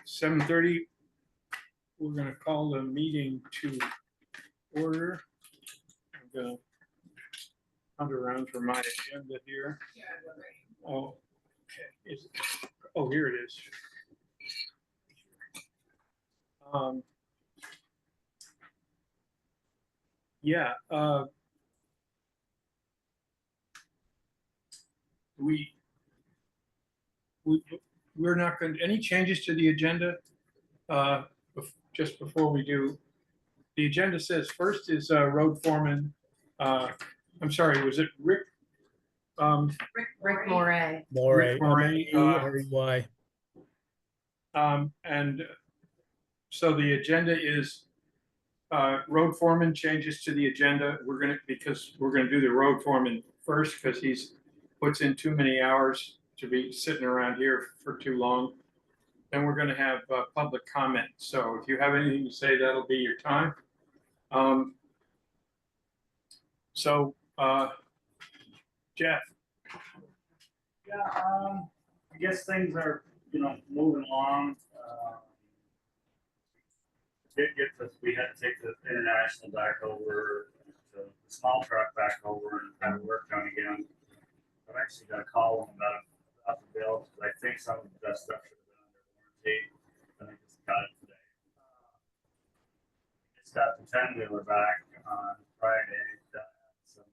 7:30. We're going to call the meeting to order. I'm going to hunt around for my agenda here. Oh, okay. Oh, here it is. Yeah. We're not going to, any changes to the agenda? Just before we do, the agenda says first is road foreman. I'm sorry, was it Rick? Rick Moray. Rick Moray. M-O-R-E-Y. And so the agenda is road foreman changes to the agenda. Because we're gonna do the road foreman first because he's puts in too many hours to be sitting around here for too long. Then we're gonna have public comment. So if you have anything to say, that'll be your time. Jeff. Yeah, I guess things are, moving along. We had to take the international back over, the small truck back over and have it work done again. I've actually got a call about the bill because I think some of that stuff should have been under warranty, and I just got it today. Just got the 10-wheeler back on Friday. Some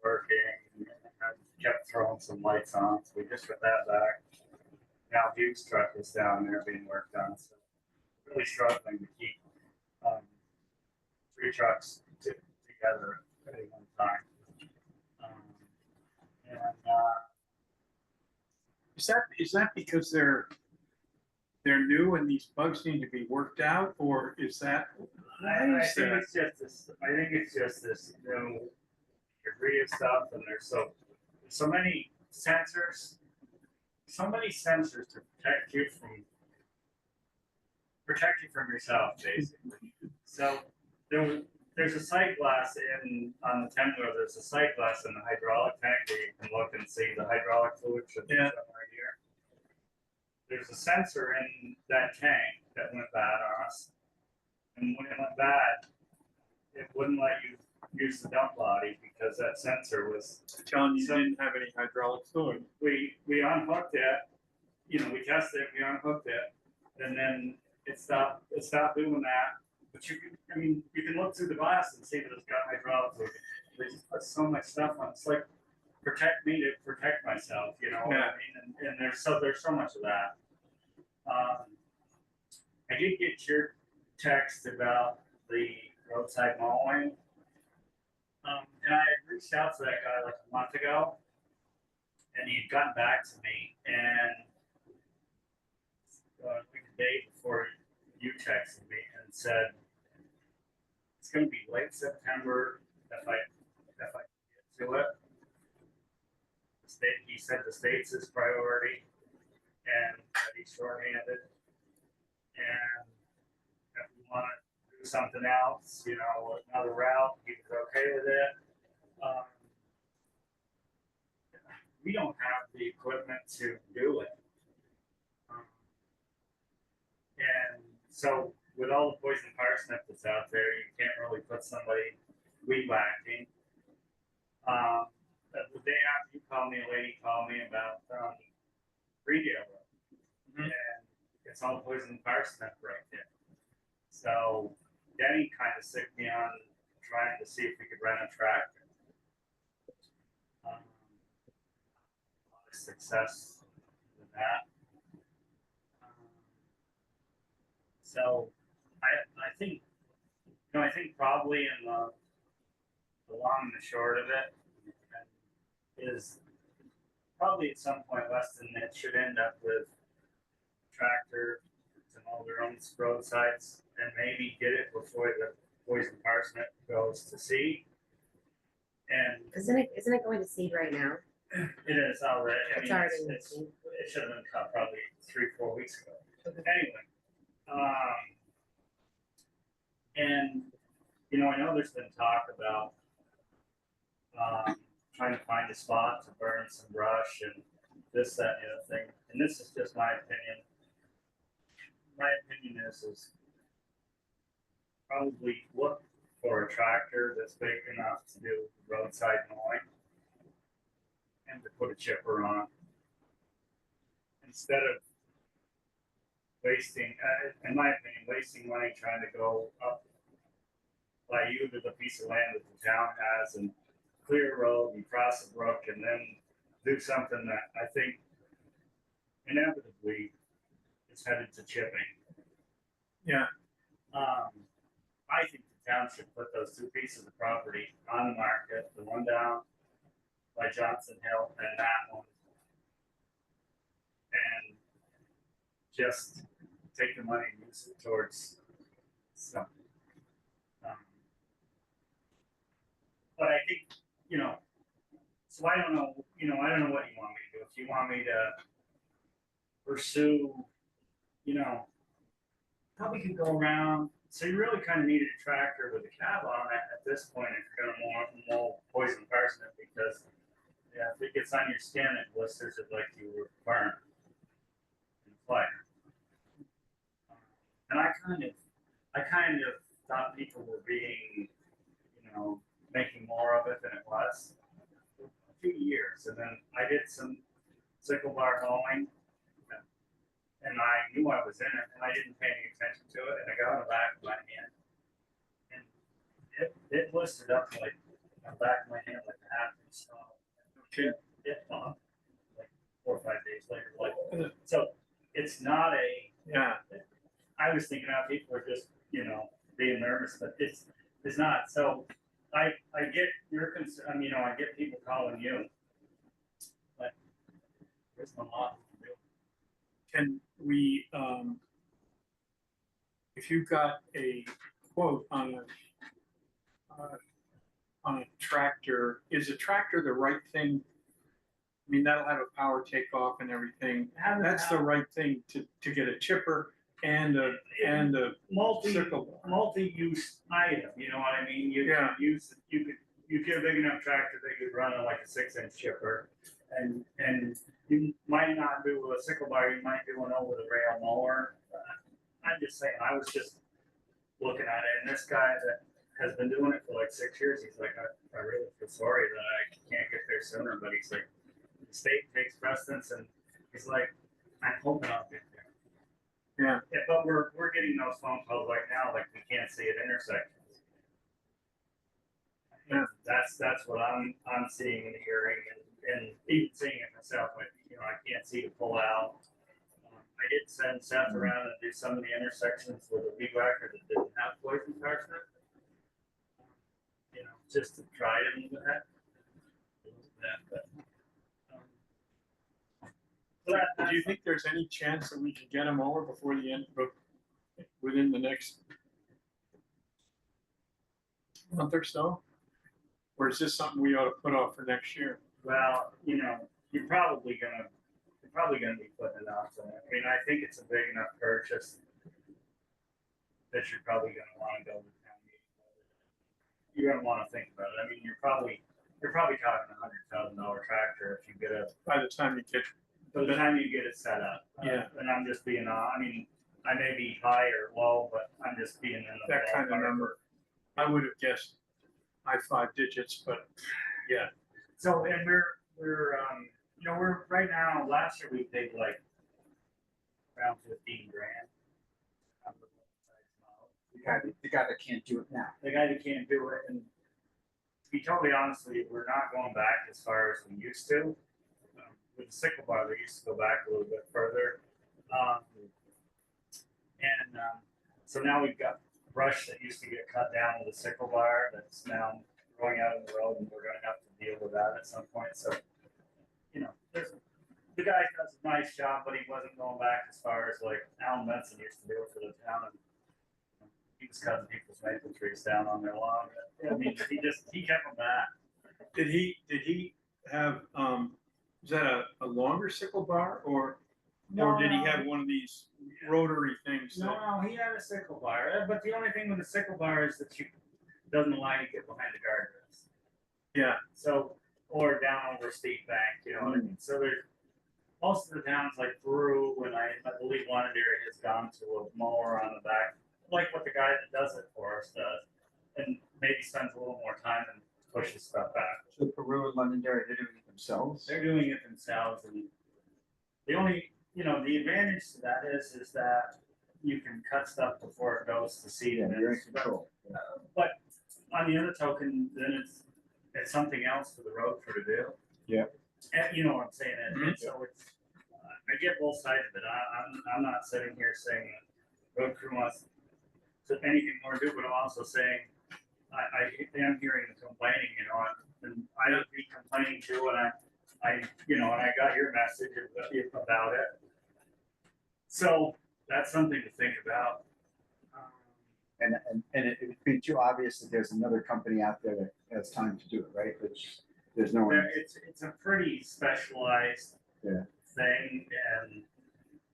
working, kept throwing some lights on, so we just got that back. Now Hugh's truck is down there being worked on, so really struggling to keep 3 trucks together at any one time. Is that because they're new and these bugs need to be worked out, or is that? I think it's just this new degree of stuff, and there's so many sensors. So many sensors to protect you from yourself, basically. So there's a sight glass on the 10-wheeler. There's a sight glass in the hydraulic tank where you can look and see the hydraulic fluid should be somewhere here. There's a sensor in that tank that went bad on us, and when it went bad, it wouldn't let you use the dump body because that sensor was telling you didn't have any hydraulic fluid. We unhooked it, we tested it, we unhooked it, and then it stopped doing that. But you can look through the glass and see that it's got hydraulic fluid. They just put so much stuff on. It's like protect me to protect myself, what I mean? And there's so much of that. I did get your text about the roadside mowing. And I had reached out to that guy like a month ago, and he had gotten back to me, and like a day before you texted me and said it's going to be late September if I get to it. He said the state's his priority, and that he's short-handed, and if we want to do something else, another route, he was okay with it. We don't have the equipment to do it. And so with all the poison parsnip that's out there, you can't really put somebody weed whacking. The day after you called me, a lady called me about Freedale Road. And it's all poison parsnip right there. So Denny kind of sicked me on trying to see if we could rent a tractor. A lot of success with that. So I think probably in the long and the short of it is probably at some point Weston it should end up with a tractor to mow their own roadsides and maybe get it before the poison parsnip goes to seed. And Isn't it going to seed right now? it is already. It's already it should have been cut probably 3-4 weeks ago. Okay. Anyway, and I know there's been talk about trying to find a spot to burn some brush and this, that, and the other thing, and this is just my opinion. My opinion is probably look for a tractor that's big enough to do roadside mowing and to put a chipper on. Instead of wasting, in my opinion, wasting money trying to go up by you to the piece of land that the town has and clear a road and cross a brook and then do something that I think inevitably is headed to chipping. Yeah. I think the town should put those two pieces of property on the market, the one down by Johnson Hill and that one. And just take the money and use it towards something. But I think, so I don't know, I don't know what you want me to do. If you want me to pursue, probably could go around. So you really kind of needed a tractor with a cab on it at this point if you're going to mow poison parsnip, because if it gets on your skin, it blisters it like you were burned in a fire. And I kind of thought people were being, making more of it than it was. A few years, and then I did some sickle bar mowing, and I knew I was in it, and I didn't pay any attention to it, and I got on the back of my hand, and it blistered up like on the back of my hand like a half inch snow. Okay. It popped like 4 or 5 days later. So it's not a. Yeah. I was thinking how people are just being nervous, but it's not. So I get your concern. I get people calling you, but there's a lot to do. Can we, if you've got a quote on a tractor, is a tractor the right thing? I mean, that'll have a power takeoff and everything. That's the right thing to get a chipper and a sickle bar. Multi-use item, you know what I mean? You can use it, you get a big enough tractor that you could run on like a 6-inch chipper, and you might not do a sickle bar, you might do an over the rail mower. I'm just saying, I was just looking at it, and this guy that has been doing it for like 6 years, he's like, I really feel sorry that I can't get there sooner, but he's like, the state takes precedence, and he's like, I'm hoping I'll get there. Yeah. But we're getting those phone calls right now, like we can't see at intersections. Yeah. That's what I'm seeing and hearing, and even seeing it myself. Like, I can't see to pull out. I did send Seth around and do some of the intersections with a weed whacker that didn't have poison parsnip. Just to try it with that. Do you think there's any chance that we can get them over before the end, within the next month or so? Or is this something we ought to put off for next year? Well, you're probably gonna be putting it off. I mean, I think it's a big enough purchase that you're probably gonna want to go to town meeting. You're gonna want to think about it. I mean, you're probably talking $100,000 tractor if you get a. By the time you get it set up. Yeah. And I'm just being, I may be high or low, but I'm just being in the that kind of number, I would have guessed high 5 digits, but yeah. So, and we're right now, last year we paid like around $15,000. The guy that can't do it now. The guy that can't do it, and to be totally honest with you, we're not going back as far as we used to. With the sickle bar, they used to go back a little bit further. So now we've got brush that used to get cut down with a sickle bar that's now growing out in the road, and we're going to have to deal with that at some point. So, the guy does a nice job, but he wasn't going back as far as like Alan Benson used to do it for the town. And he was cutting people's maple trees down on their lawn. I mean, he kept them back. Did he have, is that a longer sickle bar or did he have one of these rotary things? No, he had a sickle bar. But the only thing with the sickle bar is that doesn't allow you to get behind the guardrails. Yeah. So, or down over a steep bank, you know what I mean? So most of the towns like Peru, and I believe Londonderry has gone to a mower on the back, like what the guy that does it for us does, and maybe spends a little more time and pushes stuff back. So Peru and Londonderry, they're doing it themselves? They're doing it themselves, and the only, the advantage to that is that you can cut stuff before it goes to seed. Yeah, and you're in it's- control. But on the other token, then it's something else for the road crew to do. Yeah. And you know what I'm saying, and Mhm. so it's, I get both sides of it, I'm not sitting here saying that road crew wants to anything more to do, but I'm also saying, I am hearing the complaining, and I don't be complaining too, and and I got your message about it. So that's something to think about. And it would be too obvious that there's another company out there that has time to do it, right? Which there's no one. It's a pretty specialized Yeah. thing, and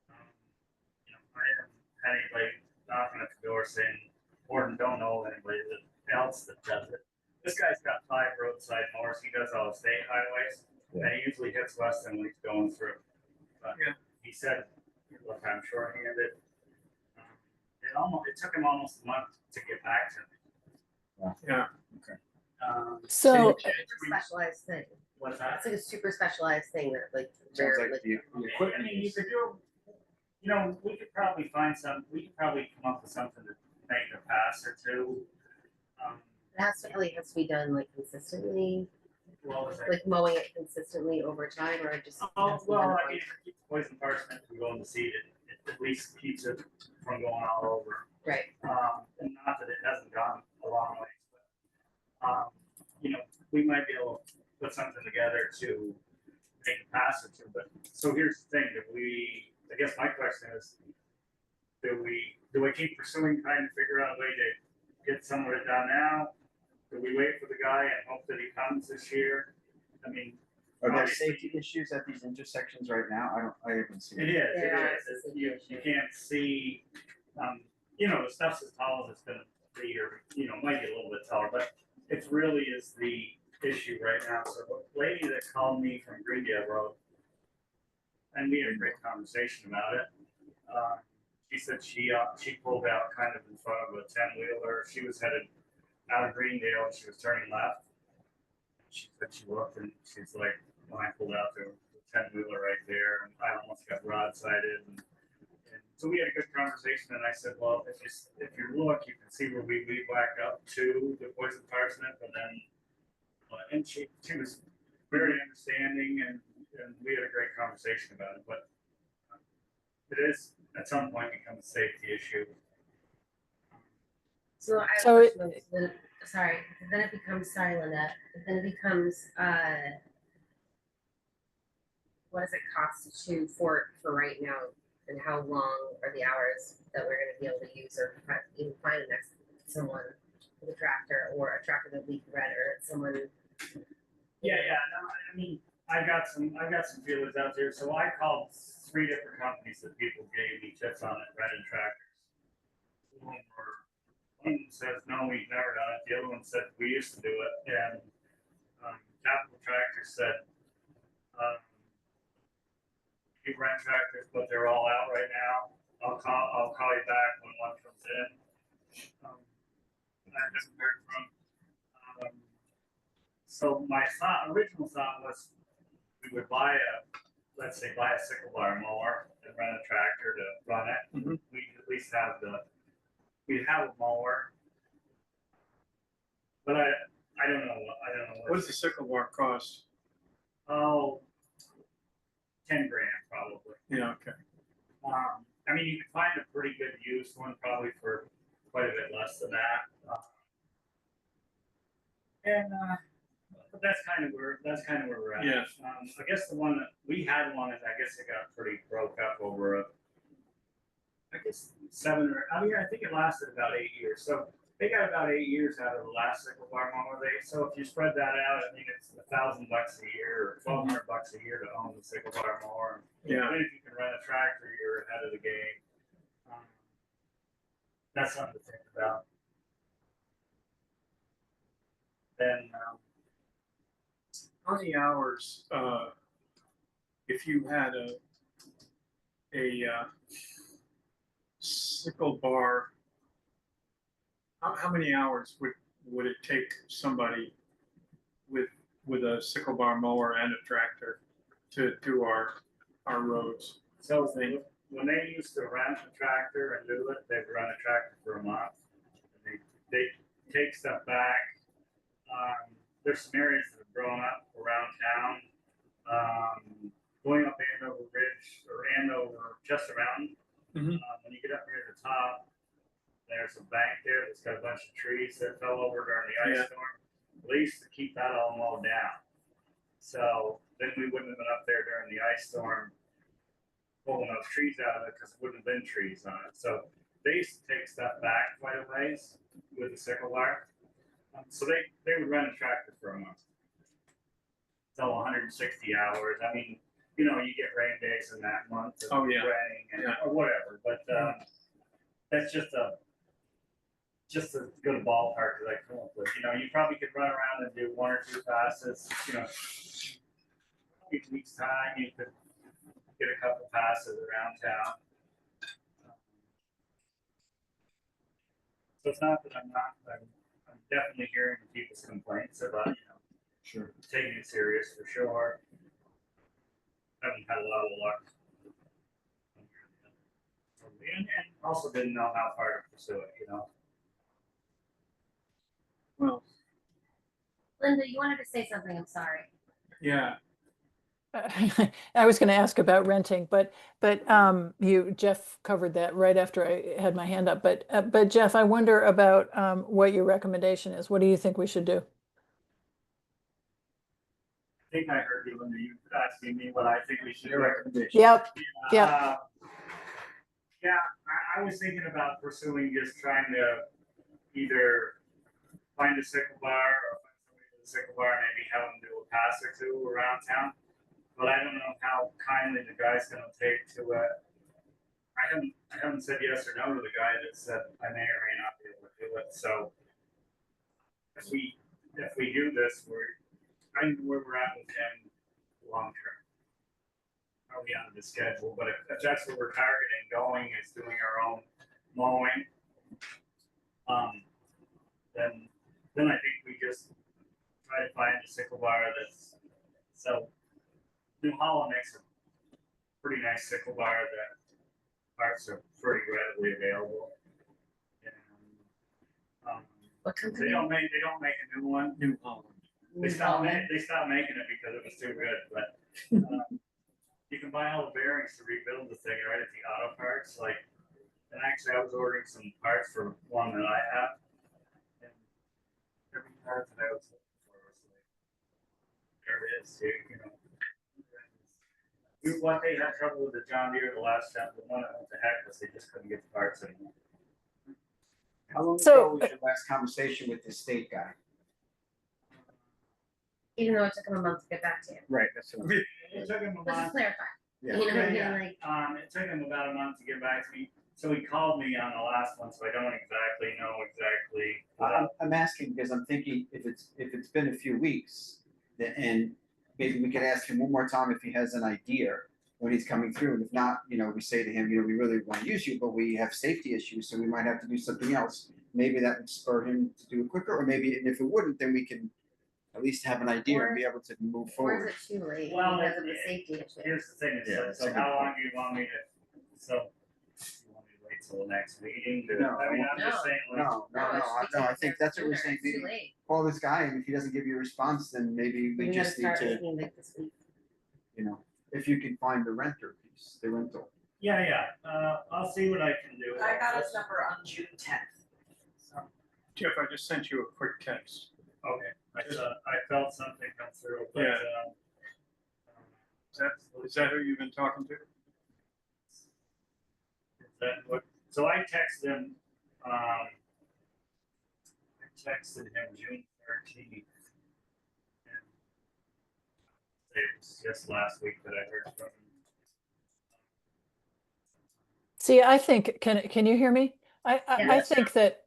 I haven't had anybody knocking at the door saying, Gordon don't know anybody else that does it. This guy's got 5 roadside mowers. He does all the state highways, Yeah. and he usually hits Weston when he's going through. But Yeah. he said, "Look, I'm short-handed." It took him almost a month to get back to me. Yeah. So, It's a specialized thing. What's that? It's like a super specialized thing that like Sounds rare, like like, the I equipment mean, you is. could do, we could probably we could probably come up with something to make a pass or two. it has to be done like consistently, What was it? like mowing it consistently over time, or just. Oh, has to be well, done I once? mean, if it keeps poison parsnip from going to seed, it at least keeps it from going all over. Right, And not that it hasn't gone a long way, but, we might be able to put something together to make a pass or two, but, so here's the thing, I guess my question is, do I keep pursuing, trying to figure out a way to get some of it done now? Do we wait for the guy and hope that he comes this year? I mean, Are there obviously- safety issues at these intersections right now? I haven't seen it it. is, There are it is, some you issues. can't see, the stuff's as tall as it's gonna be, or, might be a little bit taller, but it really is the issue right now. So the lady that called me from Greendale Road, and we had a great conversation about it. She said she pulled out kind of in front of a 10-wheeler. She was headed out of Greendale and she was turning left. She said she looked and she's like, when I pulled out, there was a 10-wheeler right there, and I almost got broadsided. And so we had a good conversation, and I said, well, if you look, you can see where we lead back up to the poison parsnip, and then, and she was very understanding, and we had a great conversation about it, but it is at some point become a safety issue. so I have So a it- question, then, sorry, then it becomes, sorry Linda, then it becomes, what does it cost for right now? And how long are the hours that we're gonna be able to use or even find someone with a tractor or a tractor that we can rent or someone. Yeah, no, I mean, I got some feelers out there, so I called 3 different companies that people gave me tips on it, renting tractors. One says, no, we've never done it, the other one said, we used to do it, and, Capital Tractor said, you rent tractors, but they're all out right now, I'll call you back when one comes in. I haven't heard from, so my original thought was we would let's say buy a sickle bar mower and rent a tractor to run it. Mhm. We'd at least we'd have a mower. But I don't know What does the sickle bar cost? Oh, 10 grand probably. Yeah, okay. I mean, you can find a pretty good used one probably for quite a bit less than that. But that's kind of where we're at. Yes. I guess the one that we had one, and I guess it got pretty broke up over I think it lasted about 8 years. So they got about 8 years out of the last sickle bar mower. So if you spread that out, I mean, it's $1,000 a year or $1,200 a year to own the sickle bar mower. Yeah. And if you can rent a tractor, you're ahead of the game. That's something to think about. Then, How many hours if you had a sickle bar, how many hours would it take somebody with a sickle bar mower and a tractor to do our roads? So when they used to rent a tractor and do it, they'd run a tractor for a month. And they take stuff back. There's some areas that have grown up around town. Going up Andover Ridge or Andover Chester Mountain. Mhm. When you get up near the top, there's a bank there that's got a bunch of trees that fell over during the ice Yeah. storm. They used to keep that all mowed down. So then we wouldn't have been up there during the ice storm pulling those trees out of it because there wouldn't have been trees on it. So they used to take stuff back quite a ways with the sickle bar. So they would run a tractor for a month. So 160 hours. I mean, you know, you get rain days in that month. Oh, yeah. Rain and, Yeah. or whatever. But that's just a good ballpark that I come up with. You know, you probably could run around and do 1 or 2 passes. You know, each time you could get a couple passes around town. So it's not that I'm definitely hearing people's complaints about, Sure. taking it serious for sure. Haven't had a lot of luck. And also didn't know how far to pursue it, Well, Linda, you wanted to say something, I'm sorry. yeah, I was going to ask about renting, but Jeff covered that right after I had my hand up. But Jeff, I wonder about what your recommendation is. What do you think we should do? I think I heard you when you asking me what I think we should Your do. recommendation. Yep. Yep. Yeah, I was thinking about pursuing just trying to either find a sickle bar or find somebody with a sickle bar and maybe have them do a pass or two around town. But I don't know how kindly the guy's gonna take to it. I haven't said yes or no to the guy that said I may or may not be able to do it. So if we do this, I don't know where we're at with him long term. Probably on the schedule, but if that's what we're targeting, going is doing our own mowing. Then I think we just try to find a sickle bar that's so. New Holland makes a pretty nice sickle bar that parts are pretty readily available. And, What they company? don't make a new one. New Holland. They stopped making it because it was too good. But you can buy all the bearings to rebuild the thing right at the auto parts. And actually, I was ordering some parts for one that I have. And every part that I was looking for was there it is. What they had trouble with the John Deere the last time, the one that went to heck was they just couldn't get the parts anymore. How long So- ago was your last conversation with the state guy? Even though it took him a month to get back to you. Right, that's what. It took him a Let's just month. clarify. Yeah. You know what I mean? Yeah. Like, It took him about a month to get back to me. So he called me on the last one, so I don't exactly know exactly. I'm asking because I'm thinking if it's been a few weeks, and maybe we could ask him one more time if he has an idea when he's coming through. And if not, we say to him, we really want to use you, but we have safety issues, so we might have to do something else. Maybe that would spur him to do it quicker, or maybe, and if it wouldn't, then we can at least have an idea and be able to move or forward. is it too late Well, because of the safety issue? Here's the thing, Yeah, so that's a good how long point. do you want me to, so you want me to wait till the next meeting? No. I mean, I'm just No. saying. No, it should be I taken think that's what we're sooner. saying. It's too Maybe late. call this guy, and if he doesn't give you a response, then maybe we We gotta just need start to, making like this week. if you can find the renter piece, the rental. Yeah, I'll see what I can do. I got his number on June 10th. So Jeff, I just sent you a quick text. Okay, I felt something come through, but, Yeah. Is that who you've been talking to? so I texted him, June 13th. And it was just last week that I heard from him. See, I think, can you hear me? I Yes. think that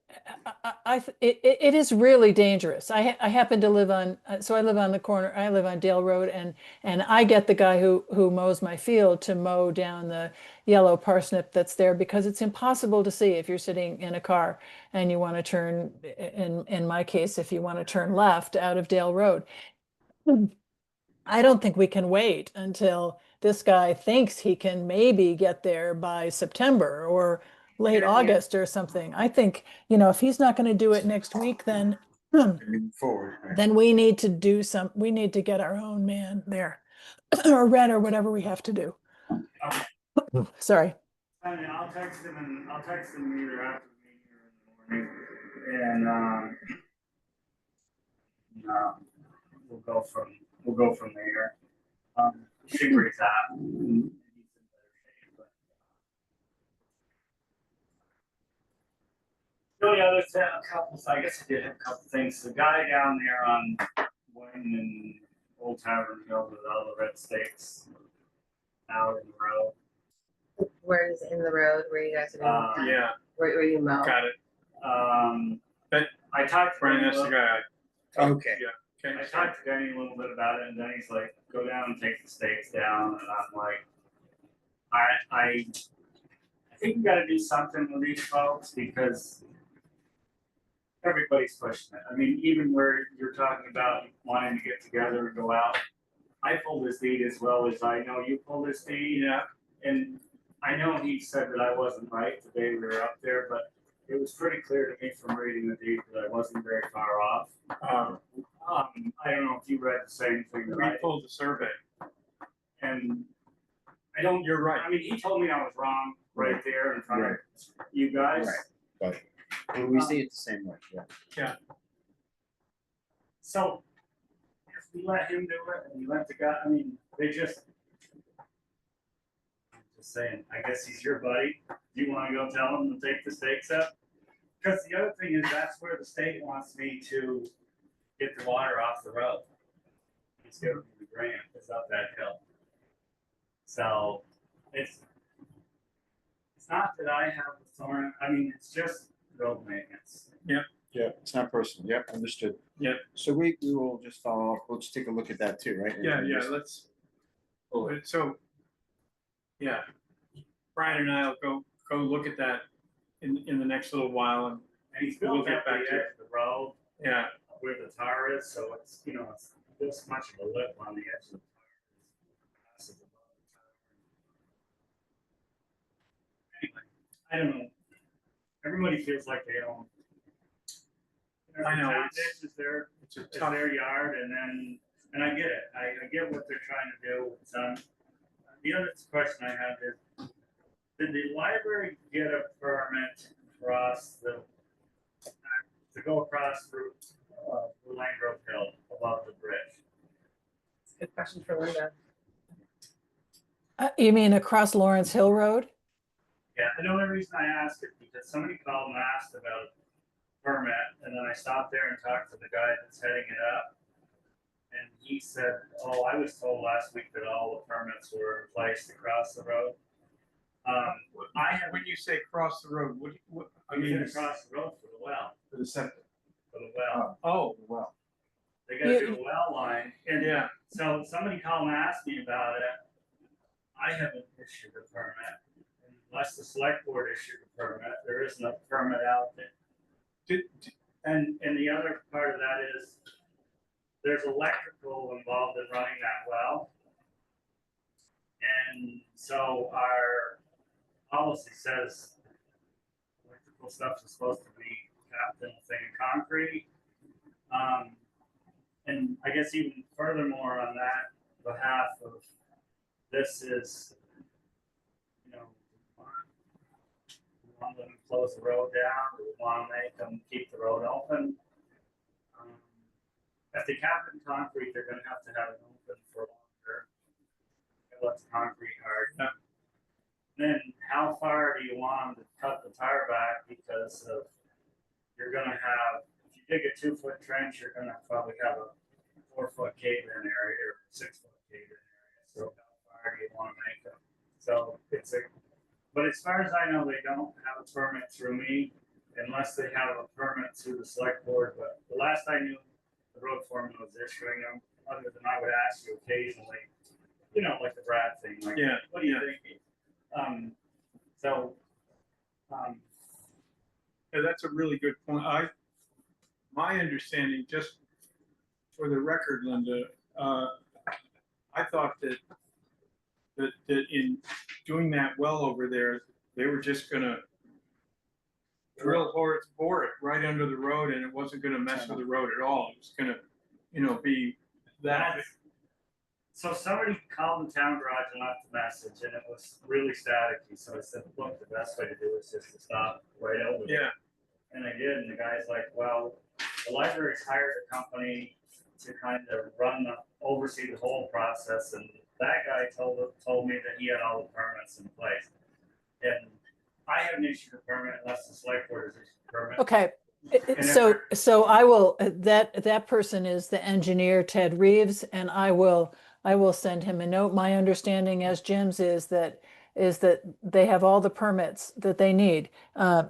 it is really dangerous. I happen to live on, so I live on the corner, I live on Dale Road, and I get the guy who mows my field to mow down the yellow parsnip that's there because it's impossible to see if you're sitting in a car and you want to turn, in my case, if you want to turn left out of Dale Road. I don't think we can wait until this guy thinks he can maybe get there by September or late Yeah. August or something. I think, if he's not going to do it next week, then Moving forward, right? then we need to we need to get our own man there or Red or whatever we have to do. Sorry. I mean, I'll text him either after the meeting or in the morning, and we'll go from there. See where he's at. He's in better shape, but, the only other thing, I guess I did have a couple things. The guy down there on Wayne and Old Tavern Hill with all the red stakes out in the road. Where is in the road, where you guys are doing, Yeah, where you mow? got it. But I talked to Brian, him a that's the little- guy. Okay. Yeah, I okay. talked to Denny a little bit about it, and Denny's like, go down and take the stakes down, and I'm like, I think we gotta do something with these folks, because everybody's pushing it. I mean, even where you're talking about wanting to get together and go out, I pulled this deed as well as I know you pulled this deed. Yeah, And I know he said that I wasn't right the day we were up there, but it was pretty clear to me from reading the deed that I wasn't very far off. I don't know if you read the same thing that we I, pulled the survey. and I don't, You're right. I mean, he told me I was wrong right there in front of you guys. Right. Well, we see it the same way, yeah. So if we let him do it and we let the guy, I mean, I'm just saying, I guess he's your buddy. Do you want to go tell him to take the stakes up? Because the other thing is that's where the state wants me to get the water off the road. It's giving me the grant, it's up that hill. So it's not that I have the thorn, I mean, it's just road maintenance. Yeah, it's not personal, yep, understood. Yep. So we will just follow up, we'll just take a look at that too, right? Yeah, let's, so, yeah. Brian and I will go look at that in the next little while, and And he's We'll built get up the back to edge it. of the road yeah, where the tar is, so it's, it's this much of a lip on the edge of the tar. Passes above the tar. Anyway, I don't know. Everybody feels like they own. I know, Town it's- ditch is their, it's a is tough, their yard, and I get it. I get what they're trying to do. The other question I have is, did the library get a permit across to go across through Lane Grove Hill above the bridge? It's a good question for Linda. You mean across Lawrence Hill Road? Yeah, and the only reason I asked is because somebody called and asked about a permit, and then I stopped there and talked to the guy that's heading it up. And he said, oh, I was told last week that all the permits were in place to cross the road. I have, when you say cross the road, what, I mean, across the road for the well, For the septic. for the well. oh, Well, They gotta do a well line, and yeah, so somebody called and asked me about it. I haven't issued a permit, unless the select board issued a permit, there isn't a permit out there. did, And the other part of that is, there's electrical involved in running that well. And so our policy says electrical stuff is supposed to be capped in a thing of concrete. And I guess even furthermore on that behalf of this is, we want them to close the road down, we want to make them keep the road open. If they cap it in concrete, they're gonna have to have it open for longer. Let the concrete hard. Yeah. Then how far do you want them to cut the tire back, because of, you're gonna have, if you dig a 2-foot trench, you're gonna probably have a 4-foot cave-in area or 6-foot cave-in area, so how far do you wanna make them? So but as far as I know, they don't have a permit through me, unless they have a permit through the select board, but the last I knew, the road foreman was issuing them, other than I would ask you occasionally, you know, like the Brad thing, like, Yeah, what do you yeah. think? So, Yeah, that's a really good point. My understanding, just for the record, Linda, I thought that in doing that well over there, they were just gonna drill or bore it right under the road, and it wasn't gonna mess with the road at all. It was gonna, be that. so somebody called the town garage and left a message, and it was really staticky, so I said, look, the best way to do it is just to stop right over there. Yeah, And I did, and the guy's like, well, the library's hired a company to kind of oversee the whole process, and that guy told me that he had all the permits in place. And I haven't issued a permit unless the select board has issued a permit. Okay. And So I will, that person is the engineer, Ted Reeves, and I will send him a note. My understanding as Jim's is that they have all the permits that they need.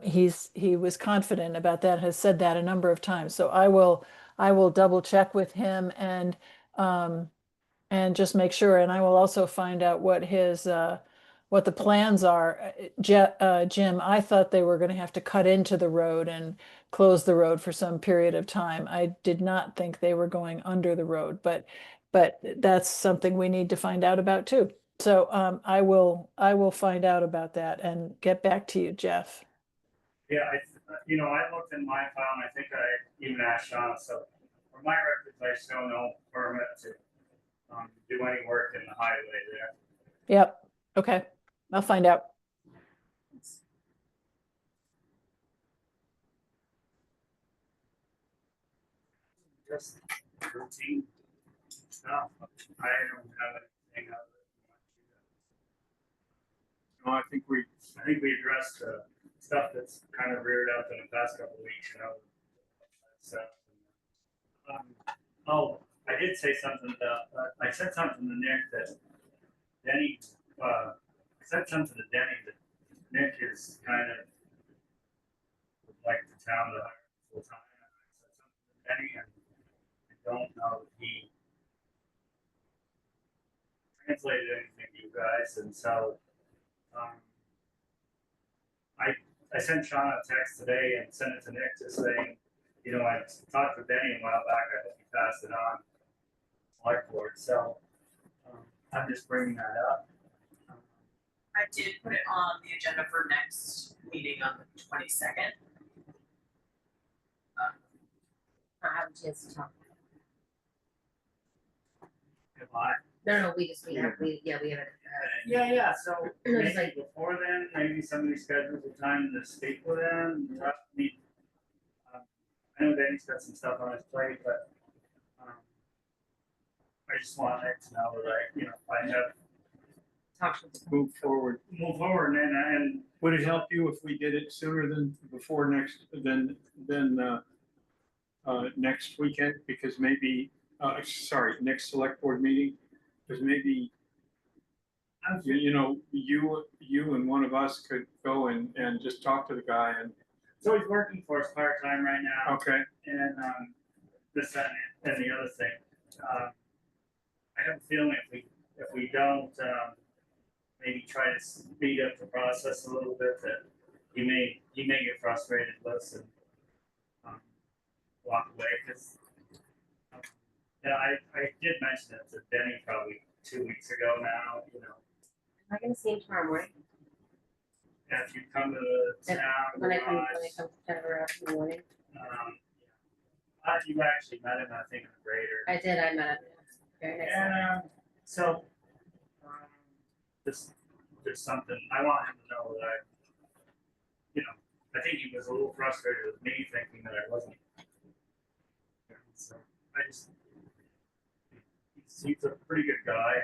He was confident about that, has said that a number of times. So I will double check with him and just make sure. And I will also find out what what the plans are. Jim, I thought they were going to have to cut into the road and close the road for some period of time. I did not think they were going under the road, but that's something we need to find out about too. So I will find out about that and get back to you, Jeff. Yeah, I looked in my file, and I think I even asked Sean, so for my records, I show no permit to do any work in the highway there. Yep. Okay. I'll find out. Just routine stuff. I don't have anything other no, I think we, I think we addressed stuff that's kind of reared up in the past couple of weeks, So, I did say something I said something to Nick that Denny, I said something to Denny that Nick is kind of would like the town to hire full time. I said something to Denny, and I don't know if he translated anything to you guys, and so I sent Sean a text today and sent it to Nick just saying, I talked to Denny a while back. I hope he passed it on. Selectboard. So I'm just bringing that up. I did put it on the agenda for next meeting on the 22nd. I have a chance to talk. Am I? No, we haven't. Yeah. So It's maybe like- before then, maybe somebody schedules a time to speak with them. I know Danny's got some stuff on his plate, but I just wanted to know that I have Talk to them. move forward. and Would it help you if we did it sooner than before next weekend? Because maybe, next select board meeting, because maybe, I'm you and one of us could go and just talk to the guy and, so he's working for us part-time right now. okay, And this that, and the other thing. I have a feeling if we don't maybe try to speed up the process a little bit, that he may get frustrated with us and walk away. Because I did mention it to Denny probably 2 weeks ago now. Am I gonna see him tomorrow morning? If you come to the town When I come garage, to Denver in the morning? you actually met him, I think, in the grader. I did, I met him. Very nice. And so there's something I want him to know that I think he was a little frustrated with me thinking that I wasn't. So he's a pretty good guy.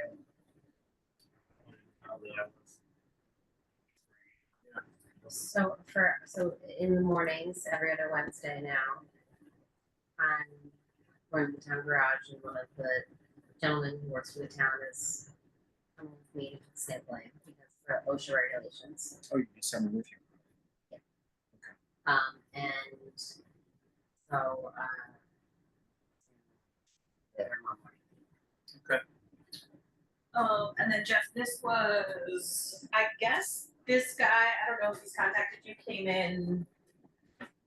So in the mornings, every other Wednesday now, I'm going to the town garage, and one of the gentlemen who works for the town is coming with me to sampling because for OSHA regulations. Oh, you can send them with you. And so, tomorrow morning. And then Jeff, this was, I guess, this guy, I don't know if he's contacted you, came in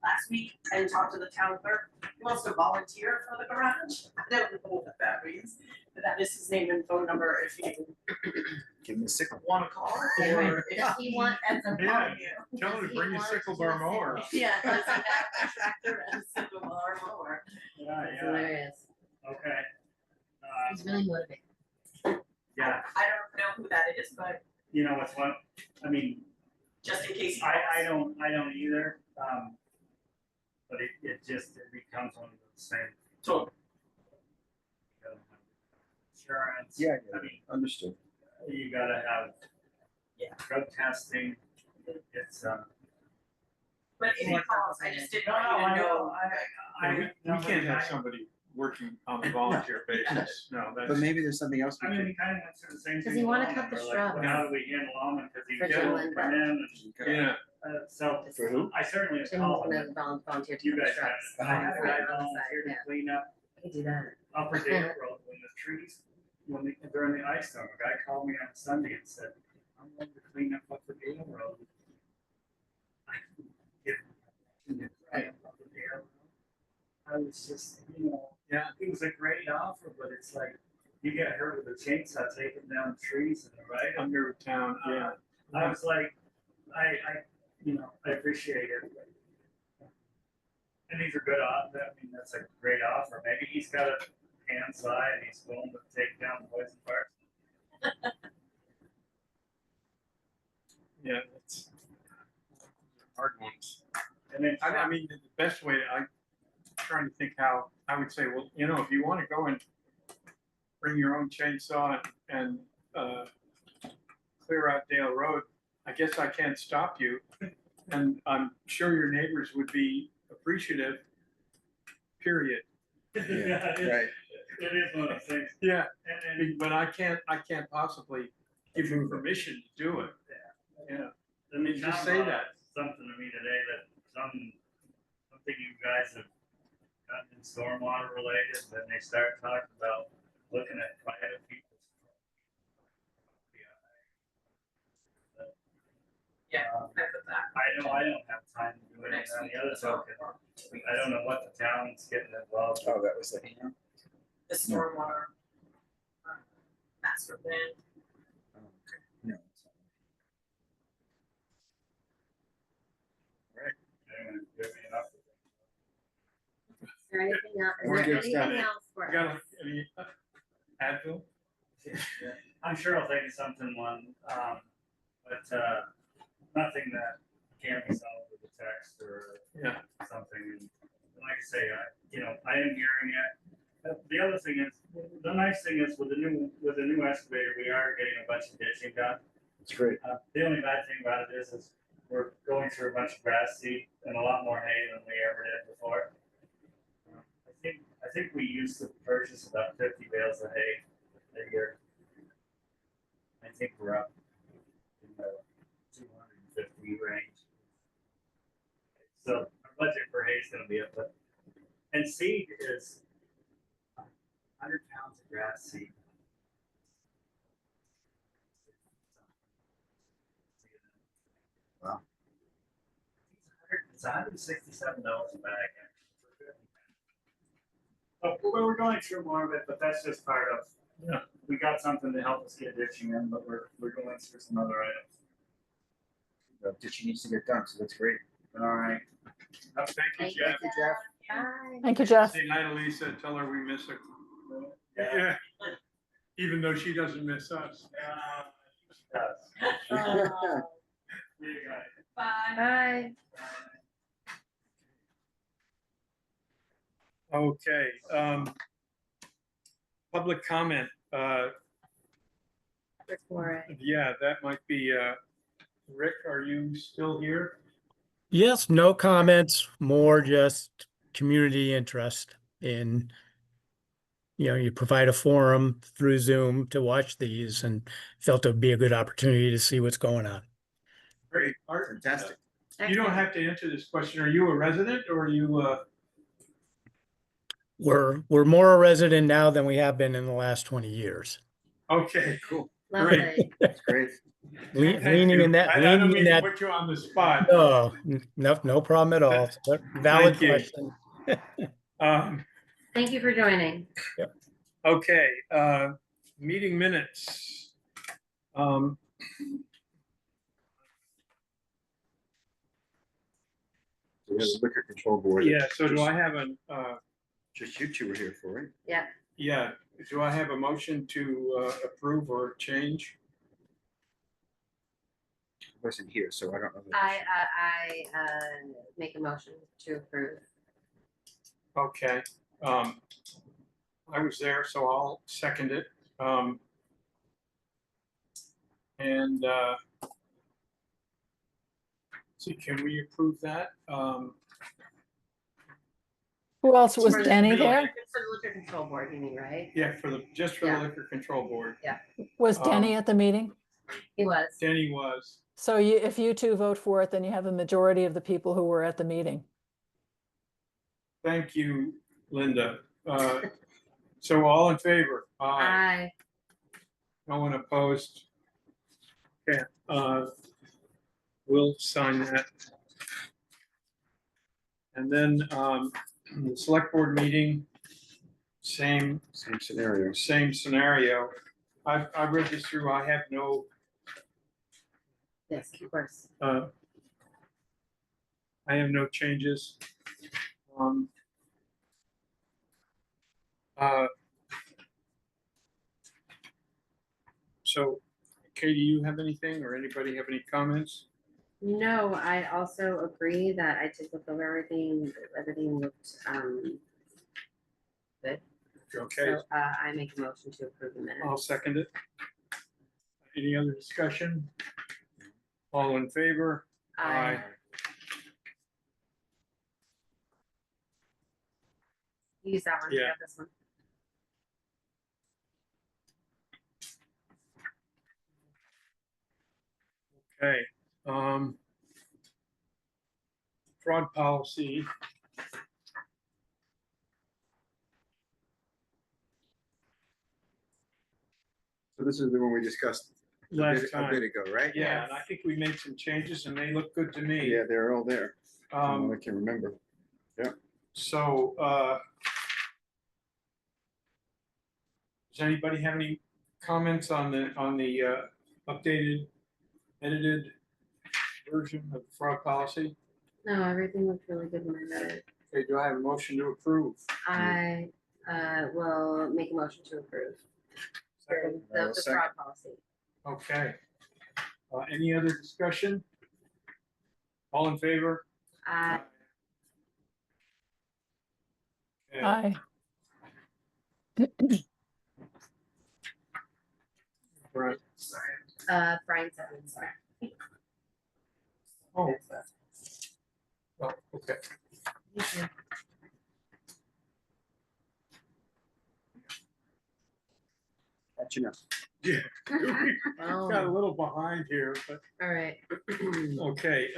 last week and talked to the town clerk. He wants to volunteer for the garage. I don't know what that means, but that is his name and phone number if you Give him a sickle. wanna call Or- or Does he want, as a Yeah. volunteer? Tell him to does he bring his want sickle to do bar a mower. sickle? Yeah, does he have a tractor and a sickle bar mower? Yeah, That's yeah, hilarious. okay. He's really motivated. Yeah, I don't know who that is, but you know, what's one, I mean, just in case. he I calls. don't either, but it just, it becomes one of those same. Totally. Insurance. Yeah, I mean, understood. you gotta have. Yeah. Drug testing, it's, But if he More calls, I just didn't no, want you I to know. know, Yeah, we can't have I- somebody working on a volunteer basis, no, But that's, maybe there's something else we I mean, could. we kind of went through the same thing. Does he wanna with cut the Almond, we're shrubs? like, how do we handle Almond, cause he For was Jim come and in yeah, and, so, For who? I certainly have Jim's called gonna him. volunteer to You cut the guys have, shrubs. I have Right guy on the side, volunteered to yeah. clean up I can do that. Upper Dale Road when the trees, during the ice storm, a guy called me on Sunday and said, I'm going to clean up Upper Dale Road. I couldn't get right up Upper Dale Road. I was just, Yeah. it was a great offer, but it's like, you get hurt with a chainsaw taking down trees and right. under town, yeah. I was like, I appreciate it. And these are good offers. I mean, that's a great offer. Maybe he's got a hand side and he's willing to take down poison parts. Yeah, it's hard ones. And then I mean, the best way, I'm trying to think how, I would say, well, if you wanna go and bring your own chainsaw and, clear out Dale Road, I guess I can't stop you. And I'm sure your neighbors would be appreciative, period. yeah, Right. it is one of those things. Yeah, And but I can't possibly give you permission to do it. Yeah, I mean, Just Tom say brought that. something to me today that something you guys have gotten stormwater related, then they start talking about looking at private people's. Yeah, I put that. I know I don't have time to do it Next on week. the other token. I don't know what the town's getting involved with. Oh, that was the hand? The stormwater. Master plan. Oh, okay. No. it's not. Anyway, give me enough. Is there anything else, We're is there good stuff. anything else for you got us? any Advil? I'm sure I'll think of something one, but nothing that can't be solved with a text or Yeah. something. And like I say, I am hearing it. The other thing is, the nice thing is with the new excavator, we are getting a bunch of ditching done. It's great. The only bad thing about it is we're going through a bunch of grass seed and a lot more hay than we ever did before. I think we used to purchase about 50 bales of hay a year. I think we're up in the 250 range. So our budget for hay is gonna be up, and seed is 100 pounds of grass seed. Wow. It's $167 a bag. But we're going through more of it, but that's just part of, we got something to help us get ditching in, but we're going through some other items. The ditching needs to get done, so that's great. All right. Thank you, Thank Jeff. you, Jeff. Bye. Thank you, Jeff. Say hi to Lisa, tell her we miss her. Yeah. Yeah. Even though she doesn't miss us. Yes. Oh, See you guys. bye. Bye. Okay, public comment, Before yeah, that might be, Rick, are you still here? Yes, no comments, more just community interest in, you provide a forum through Zoom to watch these and felt it would be a good opportunity to see what's going on. Great, Art? Fantastic. You don't have to answer this question. Are you a resident or are you, We're more a resident now than we have been in the last 20 years. okay, Cool, Lovely. that's great. thank Leaning you. in that, I don't leaning mean in to that. put you on the spot. No problem at all. Valid Thank you. question. Um, Thank you for joining. okay, meeting minutes. We have a liquor control board. Yeah, so do I have an, Just you two were here for, right? yeah, do I have a motion to approve or change? I wasn't here, so I don't know. I make a motion to approve. Okay, I was there, so I'll second it. And see, can we approve that? Who else was For the- Denny me. there? For the liquor control board, you mean, right? Yeah, just for the Yeah. liquor control board. Was Denny at the meeting? He was. Denny was. So if you two vote for it, then you have a majority of the people who were at the meeting. Thank you, Linda. So all in favor? Aye. No one opposed? Okay, we'll sign that. And then, the select board meeting, same Scenario. scenario. I read this through, I have no, Yes, of course. I have no changes. So, Katie, you have anything or anybody have any comments? No, I also agree that I did look over everything. Everything looked good. Okay, So I make a motion to approve the minutes. I'll second it. Any other discussion? All in favor? Aye. Use that one. Yeah. Got this one. Okay, fraud policy. So this is the one we discussed Last a time. bit ago, right? Yeah, and I think we made some changes and they look good to me. Yeah, they're all there. From what I can remember. So, does anybody have any comments on the updated, edited version of the fraud policy? No, everything looked really good when I read it. Okay, do I have a motion to approve? I will make a motion to approve Second. the fraud policy. Okay. Any other discussion? All in favor? Uh, Okay. Aye. Right. Brian Simmons, sorry. Oh, okay. That you know. Yeah. Oh. Got a little behind here, but, All right. okay,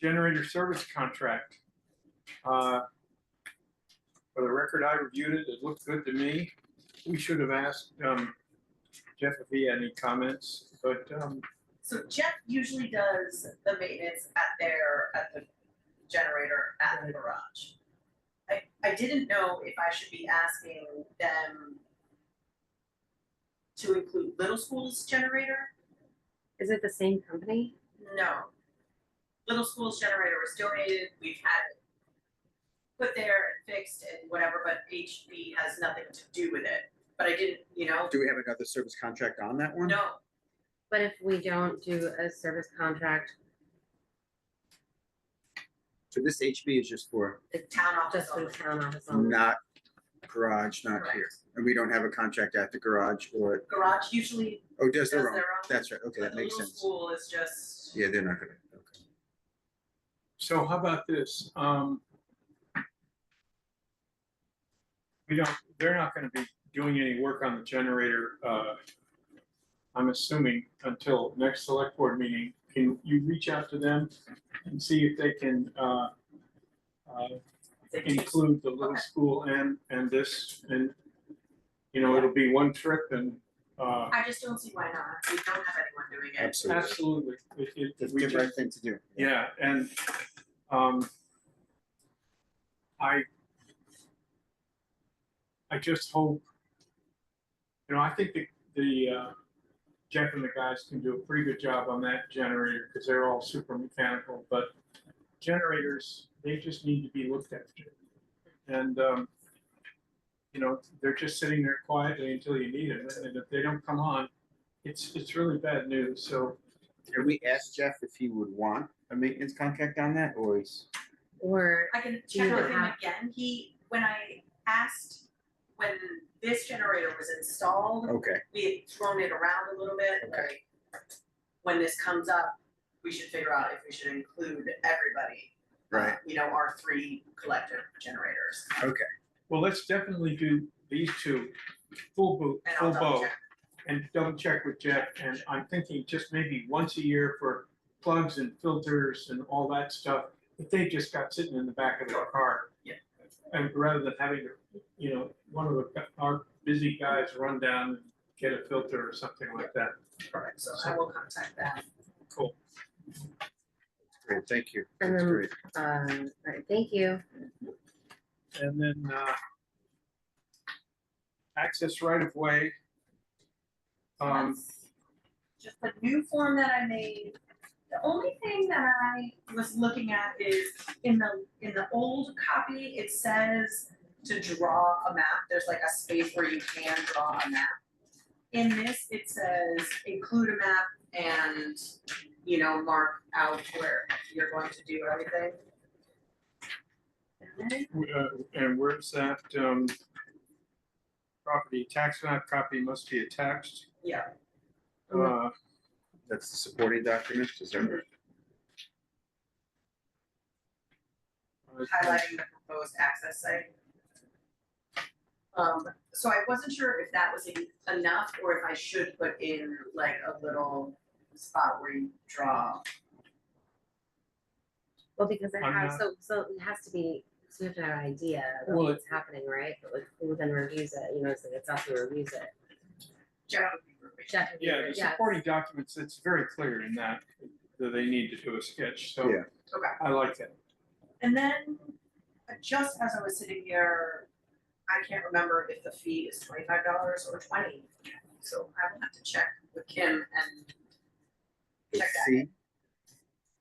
generator service contract. For the record, I reviewed it, it looked good to me. We should have asked, Jeff if he had any comments, but, So Jeff usually does the maintenance at the generator at the garage. I didn't know if I should be asking them to include Little School's generator. Is it the same company? No. Little School's generator was donated, we've had it put there and fixed and whatever, but HB has nothing to do with it. But I didn't, Do we have another service contract on that one? no, But if we don't do a service contract, So this HB is just for the town office just for the only. town office only. not garage, not here. Correct. And we don't have a contract at the garage or, Garage usually oh, does does their their own? own. That's right, okay, But that the makes Little sense. School is just. Yeah, they're not gonna, okay. so how about this? They're not gonna be doing any work on the generator, I'm assuming until next select board meeting. you reach out to them and see if they can, include the little Okay. school and this, and, you know, it'll be one trip and, I just don't see why not. We don't have anyone doing it. Absolutely. absolutely. That's We the just- right thing to do. Yeah, and, I just hope, you know, I think the Jeff and the guys can do a pretty good job on that generator, because they're all super mechanical, but generators, they just need to be looked after. And, you know, they're just sitting there quietly until you need them, and if they don't come on, it's really bad news, so. Can we ask Jeff if he would want a maintenance contract on that, or is? Or I can Do check you with him have- again. When I asked, when this generator was installed, Okay, we had thrown it around a little bit, Okay. like, when this comes up, we should figure out if we should include everybody. Right. You know, our 3 collective generators. okay. Well, let's definitely do these two, full boot, And full I'll double boat, check. and double check with Jeff, and I'm thinking just maybe once a year for plugs and filters and all that stuff, that they just got sitting in the back of their car. Yeah. And rather than having to, you know, one of our busy guys run down and get a filter or something like that. Correct, so I will contact them. Cool. Great, thank you. And That's then- great. all right, thank you. And then, access right of way. That's just a new form that I made. The only thing that I was looking at is in the old copy, it says to draw a map. There's like a space where you can draw a map. In this, it says include a map and, you know, mark out where you're going to do everything. And then And where's that, property tax map copy must be attached. yeah, That's the supporting document, is that right? highlighting the proposed access site. So I wasn't sure if that was enough or if I should put in like a little spot where you draw. Well, because it I'm has, not- so it has to be, so you have to have an idea of Well, what's happening, right? But like, who then reviews it, you know, it's like, it's us who reviews it. Jeff would be great. Jeff would be Yeah, great, the yeah. supporting documents, it's very clear in that they need to do a sketch, so Yeah. Okay, I like that. and then just as I was sitting here, I can't remember if the fee is $25 or $20. So I will have to check with Kim and The check that fee,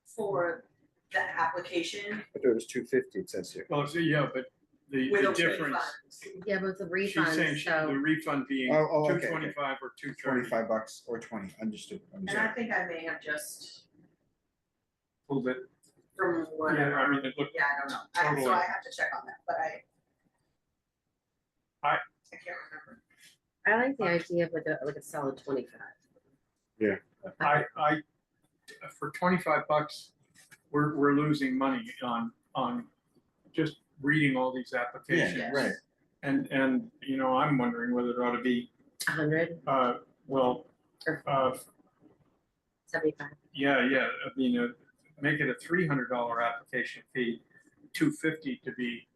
for the application I thought it was $250, it says here. Well, so, yeah, but the with a difference, refund. Yeah, but it's a she's saying refund, the so, refund being Oh, okay, okay. $225 or $230. $25 or 20, understood, And I understood. think I may have just Pulled it, from yeah, whatever. I mean, it looked, Yeah, I don't know. So Totally. I have to check on that, but I can't remember. I like the idea of like a solid 25. I, for $25, we're losing money on just reading all these applications. Yeah, right. And, you know, I'm wondering whether it ought to be, 100 well, or 75. yeah, I mean, make it a $300 application fee, $250 to be,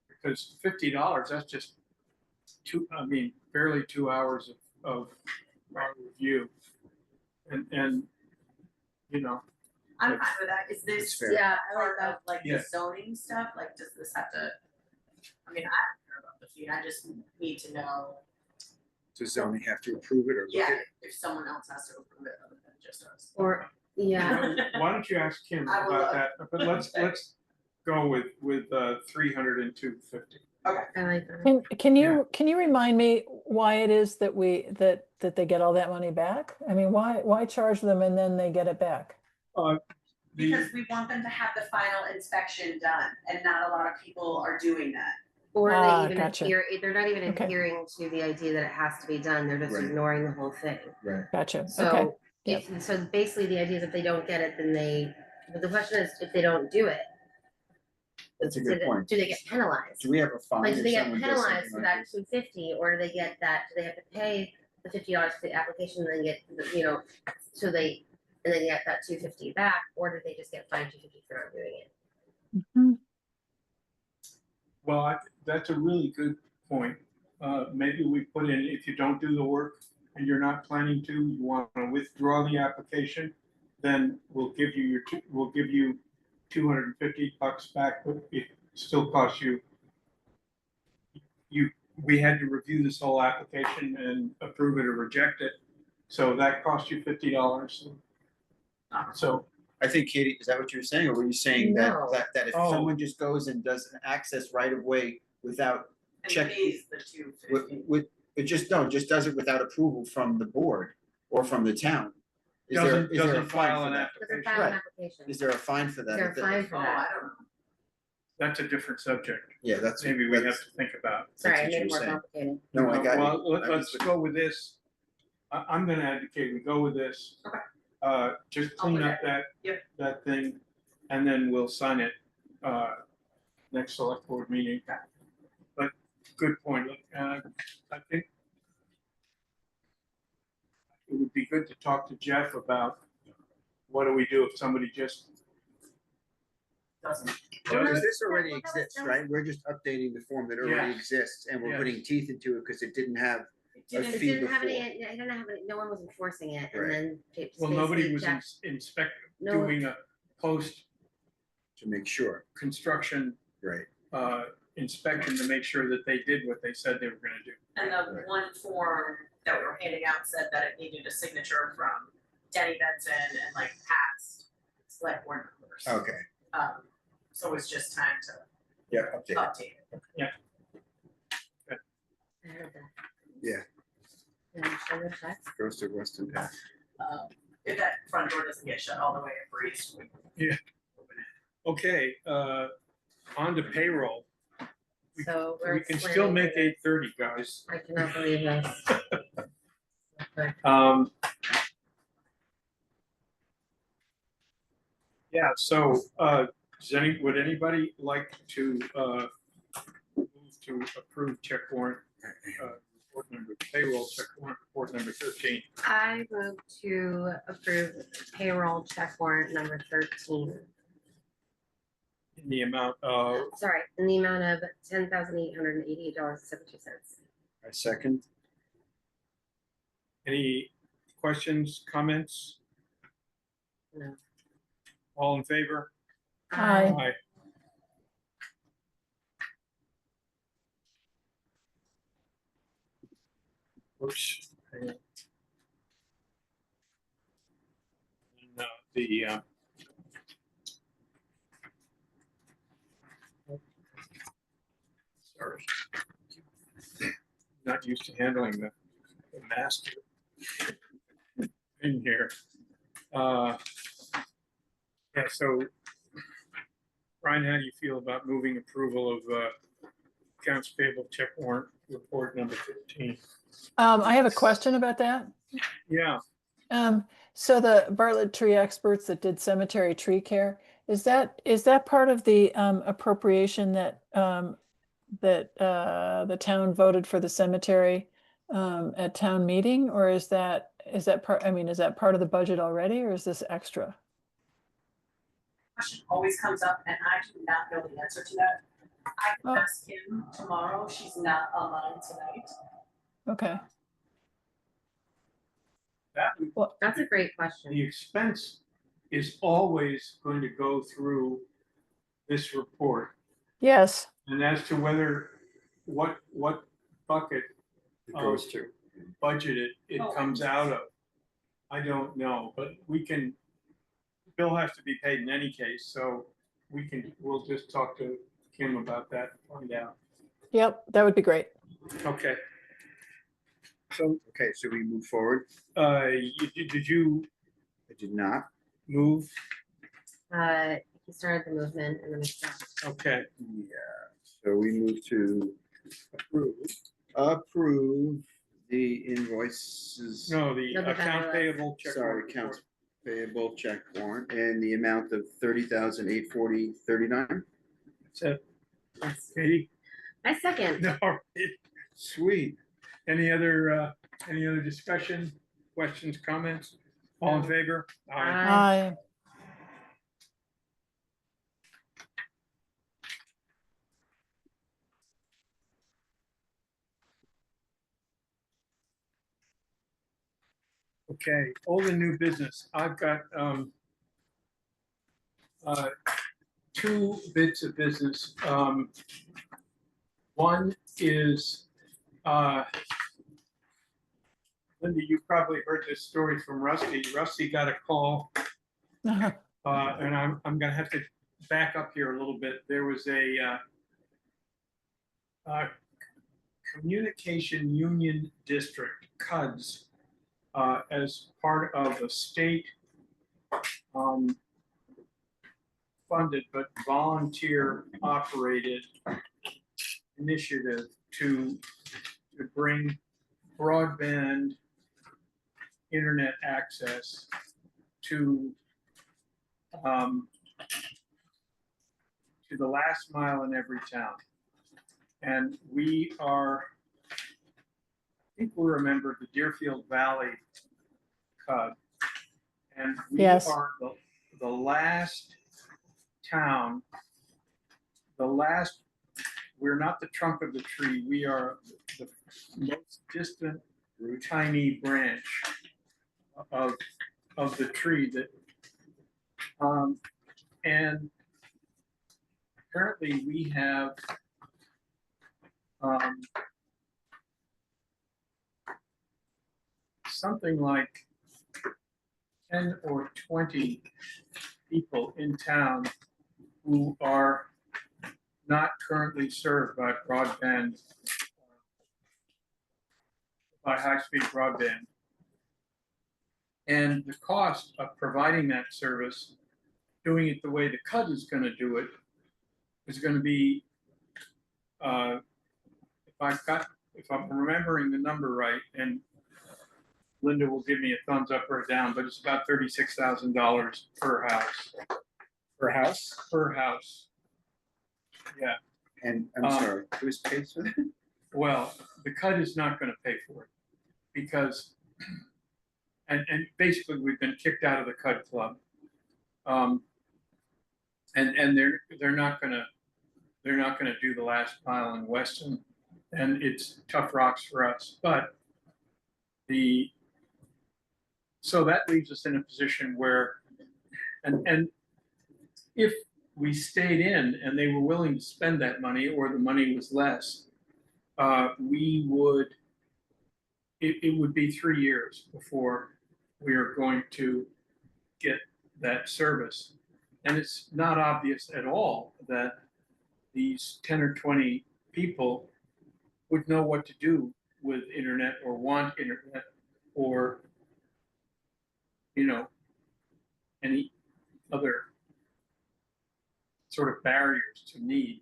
because $50, that's just barely 2 hours of review. And, you know, I'm fine with that. Is That's this fair. Yeah, I like part that. of like Yeah. the zoning stuff? Like, does this have to? I mean, I don't care about the fee. I just need to know, Does zoning have to approve it or? look at yeah, it? if someone else has to approve it other than just us. Or, yeah, why don't you ask Kim I will about look. that, but let's go with 300 and 250. I like that. Can you remind me why it is that that they get all that money back? I mean, why charge them and then they get it back? Because we want them to have the final inspection done, and not a lot of people are doing that. Or Ah, they even gotcha. they're not even Okay. adhering to the idea that it has to be done, they're just Right. ignoring the whole thing. Right. Gotcha, okay. So, Yep. so basically the idea is if they don't get it, then but the question is, if they don't do it. That's a good point. Do they get penalized? Do we have a fine Like, do if they get someone does penalized something for like that this? 250, or do they get that, do they have to pay the $50 for the application and then get, you know, so they, and then get that $250 back, or did they just get fined $250 for not doing it? Mhm. Well, that's a really good point. Maybe we put in, if you don't do the work and you're not planning to, you want to withdraw the application, then we'll give you $250 back, but it still costs you. We had to review this whole application and approve it or reject it, so that cost you $50. So, I think, Katie, is that what you were saying, or were you saying that, No. that if Oh. someone just goes and does an access right of way without And check, pays the $250. with, it just does it without approval from the board or from the town? Is there a doesn't fine file for an that? Doesn't application. file an Right. application. Is there a fine for that? Is there a fine for Oh, that? I don't know. That's a different subject. Yeah, that's. Maybe we have that's- to think about. Sorry, I what made you it were more saying. complicated. No, I got Well, it. let's go with this. I'm gonna advocate we go with this. Okay. Just clean I'll up do that thing, and then we'll sign it, next select board meeting. But good point. I think it would be good to talk to Jeff about what do we do if somebody just Doesn't. Because this already Well, that was- exists, right? We're just updating the form that already Yes. exists, and we're Yes. putting teeth into it because it didn't have It a didn't- It fee didn't have before. any, it didn't have any, no one was enforcing it, Right. and then it Well, nobody basically was Jeff- no- doing a To make sure, post-construction right? inspection to make sure that they did what they said they were gonna do. And the Right. one form that we were handing out said that it needed a signature from Denny Benson and like past select board members. Okay, So it's just time to yeah, update it. update it. I heard that. Yeah. Yeah, should I go check? Goes to Weston Pass. If that front door doesn't get shut all the way at Breeze. Okay, on to payroll. So we're. We can still slamming make through this. 8:30, guys. I cannot believe this. Okay. Yeah, so, would anybody like to, move to approve check warrant, report number, payroll check warrant, report number 13? I move to approve payroll check warrant number 13. In the amount of, Sorry, in the amount of $10,888.72. I second. any questions, comments? No. All in favor? Aye. Aye. Oops. hang on. And, sorry. Not used to handling the master in here. Yeah, so Brian, how do you feel about moving approval of accounts payable check warrant report number 15? I have a question about that. Yeah, So the Bartlett Tree Experts that did cemetery tree care, is that part of the appropriation that the town voted for the cemetery at town meeting, or is that part, I mean, is that part of the budget already, or is this extra? Question always comes up and I do not know the answer to that. I Oh. can ask Kim tomorrow. She's not online tonight. Okay, that, That's a great the question. expense is always going to go through this report. yes, And as to whether, what bucket It goes to. budget it Oh, comes out of, I don't know, but Bill has to be paid in any case, so we'll just talk to Kim about that, and find out. yep, that would be great. Okay. So, Okay, so we move forward. did you I did not. move? He started the movement and then we stopped. Okay, Yeah, so we move to approve the invoices. no, the No, the account balance. payable check. Sorry, warrant accounts report. payable check warrant in the amount of 30,840.39. That's it. Katie? I second. No, Sweet. any other discussion, questions, comments? All in favor? Aye. Okay, old and new business. I've got two bits of business. One is Linda, you probably heard this story from Rusty. Rusty got a call, Uh-huh. and I'm gonna have to back up here a little bit. There was a communication union district, CUDS, as part of a state funded but volunteer operated initiative to bring broadband internet access to the last mile in every town. And we are, I think we're a member of the Deerfield Valley CUD. And we Yes. are the last town, we're not the trunk of the tree, we are the most distant tiny branch of the tree that, and apparently we have something like 10 or 20 people in town who are not currently served by broadband, by high-speed broadband. And the cost of providing that service, doing it the way the CUD is going to do it, is going to be, if I'm remembering the number right, and Linda will give me a thumbs up or a down, but it's about $36,000 per house. Per house? Per house. Yeah. And I'm sorry, who's pays for that? Well, the CUD is not going to pay for it because, and basically we've been kicked out of the CUD club, and they're not going to do the last mile in Weston, and it's tough rocks for us. But so that leaves us in a position where, and if we stayed in and they were willing to spend that money, or the money was less, it would be 3 years before we are going to get that service. And it's not obvious at all that these 10 or 20 people would know what to do with internet or want internet or, any other sort of barriers to need.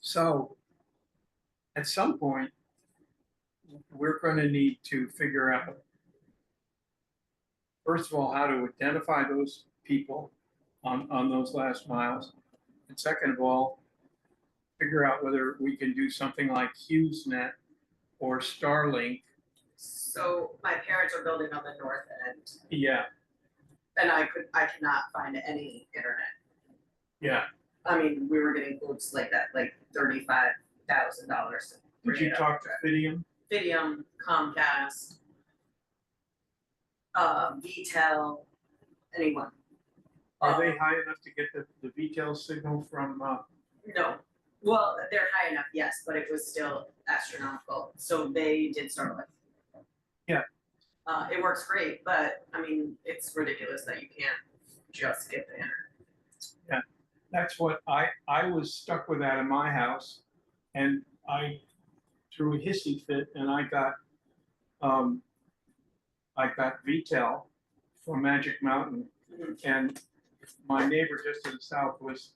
So at some point, we're going to need to figure out, first of all, how to identify those people on those last miles. And second of all, figure out whether we can do something like HughesNet or Starlink. So my parents are building on the north end, Yeah, and I cannot find any internet. yeah. I mean, we were getting quotes like that, like $35,000. Did you talk to Fidium? Fidium, Comcast, VTEL, anyone. Are they high enough to get the VTEL signal from, No. Well, they're high enough, yes, but it was still astronomical. So they did Starlink. Yeah. It works great, but I mean, it's ridiculous that you can't just get the internet. Yeah, that's what I was stuck with that in my house, and I threw a hissy fit, and I got VTEL from Magic Mountain, and my neighbor just to the south was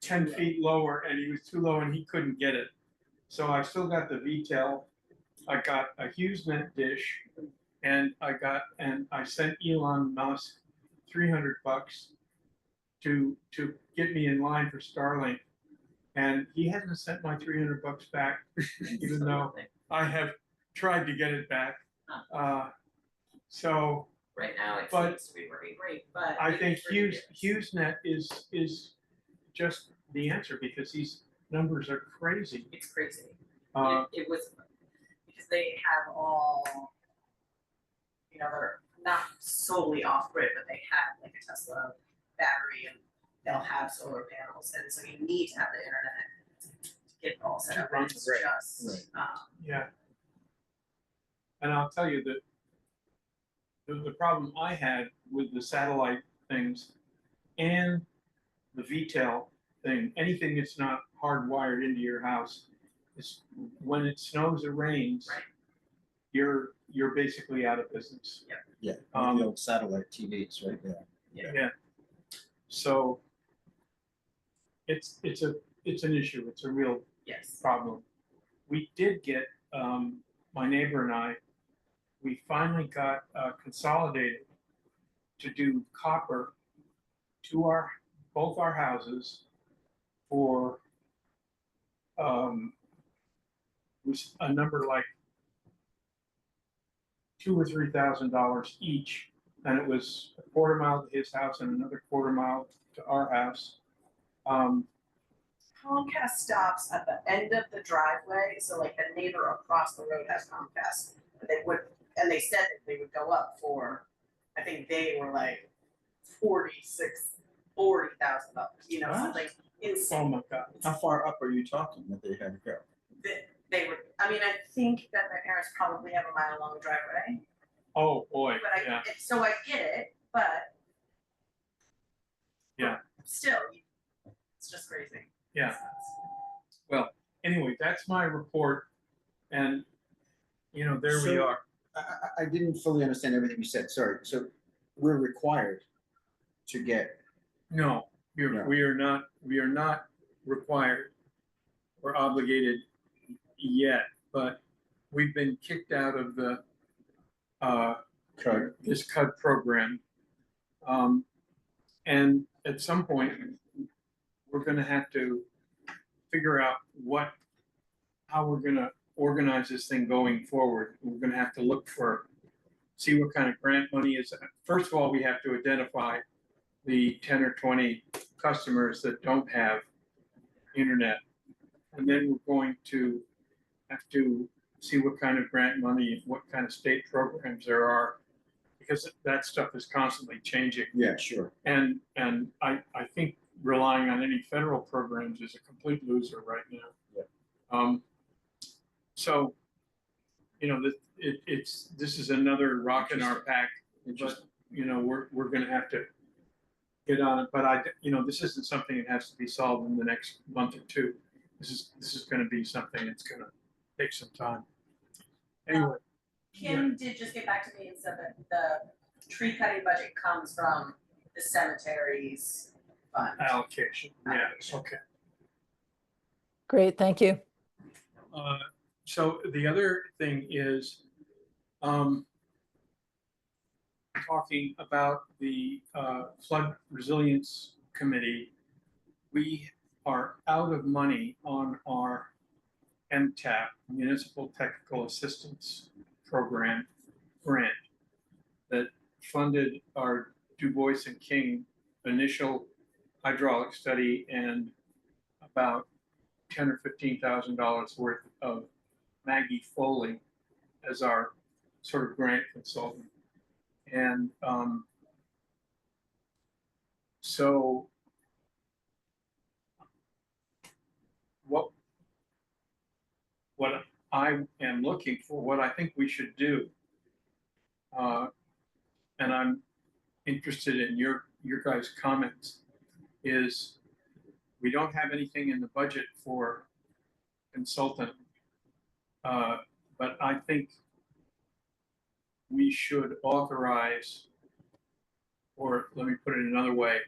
10 feet lower, and he was too low, and he couldn't get it. So I still got the VTEL. I got a HughesNet dish, and I sent Elon Musk $300 to get me in line for Starlink, and he hasn't sent my $300 back, even though I have tried to get it back. So Right now, it But seems to be working great, but. I maybe think for years. HughesNet is just the answer because these numbers are crazy. It's crazy. Uh, It was, because they have all, they're not solely off grid, but they have like a Tesla battery and they'll have solar panels, and so you need to have the internet to get it all set To up, run and it's the grid. just, yeah. And I'll tell you that the problem I had with the satellite things and the VTEL thing, anything that's not hardwired into your house, is when it snows or rains, Right. you're basically out of business. Yeah, Um, the old satellite TVs, right? Yeah. Yeah. So it's an issue. It's a real yes. problem. We did get, my neighbor and I, we finally got consolidated to do copper to both our houses for was a number like $2,000 or $3,000 each, and it was a quarter mile to his house and another quarter mile to our house. Comcast stops at the end of the driveway, so like the neighbor across the road has Comcast. And they said that they would go up for, I think they were like $40,000, What? something Oh insane. my God. How far up are you talking that they had to go? They were, I think that my parents probably have a mile long driveway, Oh, boy, but yeah. so I get it, but. Yeah. Still, it's just crazy. Yeah. Well, anyway, that's my report, and, there we So- are. I didn't fully understand everything you said, sorry. So we're required to get, No, No. we are not required or obligated yet, but we've been kicked out of the code. this CUD program. And at some point, we're gonna have to figure out how we're gonna organize this thing going forward. We're gonna have to see what kind of grant money is. First of all, we have to identify the 10 or 20 customers that don't have internet. And then we're going to have to see what kind of grant money, what kind of state programs there are, because that stuff is constantly changing. Yeah, sure. And I think relying on any federal programs is a complete loser right now. Yeah. So, this is another rock in our pack, but, Interesting. we're gonna have to get on it, but this isn't something that has to be solved in the next month or two. This is gonna be something that's gonna take some time. Anyway, Kim did just get back to me and said that the tree cutting budget comes from the cemeteries fund. allocation, yeah, okay. Great, thank you. So the other thing is, talking about the flood resilience committee, we are out of money on our MTAP, Municipal Technical Assistance Program grant that funded our Du Bois and King initial hydraulic study and about $10,000 or $15,000 worth of Maggie Foley as our sort of grant consultant. And so what I am looking for, what I think we should do, and I'm interested in your guys' comments, is we don't have anything in the budget for consultant, but I think we should authorize, or let me put it another way,